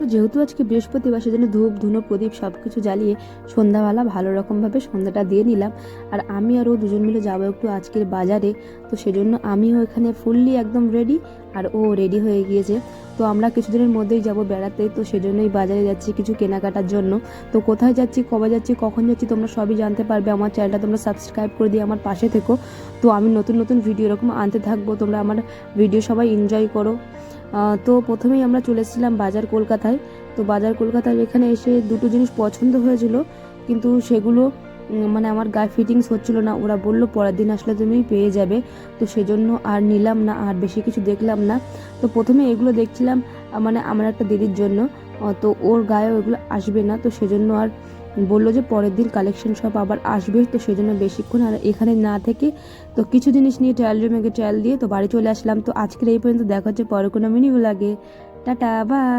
তো যেহেতু আজকে বৃহস্পতিবার সেজন্য ধূপ ধুনো প্রদীপ সব কিছু জ্বালিয়ে সন্ধ্যাবেলা ভালো রকমভাবে সন্ধ্যাটা দিয়ে নিলাম। আর আমি আর ও দুজন মিলে যাবো একটু আজকের বাজারে, তো সেজন্য আমিও এখানে ফুললি একদম রেডি আর ও রেডি হয়ে গিয়েছে। তো আমরা কিছুদিনের মধ্যেই যাব বেড়াতে, তো সেজন্যই বাজারে যাচ্ছি কিছু কেনাকাটার জন্য। তো কোথায় যাচ্ছি, কবে যাচ্ছি, কখন যাচ্ছি তোমরা সবই জানতে পারবে। আমার চ্যানেলটা তোমরা সাবস্ক্রাইব করে দিয়ে আমার পাশে থেকো। তো আমি নতুন নতুন ভিডিও এরকম আনতে থাকবো, তোমরা আমার ভিডিও সবাই এনজয় করো। তো প্রথমেই আমরা চলে এসেছিলাম বাজার কলকাতায়। তো বাজার কলকাতায় এখানে এসে দুটো জিনিস পছন্দ হয়েছিল, কিন্তু সেগুলো মানে আমার গায়ে ফিটিংস হচ্ছিল না। ওরা বললো পরের দিন আসলে তুমি পেয়ে যাবে, তো সেজন্য আর নিলাম না, আর বেশি কিছু দেখলাম না। তো প্রথমে এগুলো দেখছিলাম মানে আমার একটা দিদির জন্য, তো ওর গায়েও এগুলো আসবে না, তো সেজন্য আর বললো যে পরের দিন কালেকশন সব আবার আসবে, তো সেজন্য বেশিক্ষণ আর এখানে না থেকে তো কিছু জিনিস নিয়ে ট্রায়াল রুমে গিয়ে ট্রায়াল দিয়ে তো বাড়ি চলে আসলাম। তো আজকের এই পর্যন্ত, দেখা হচ্ছে পরে কোনো মিনি ব্লগে। Tata bye.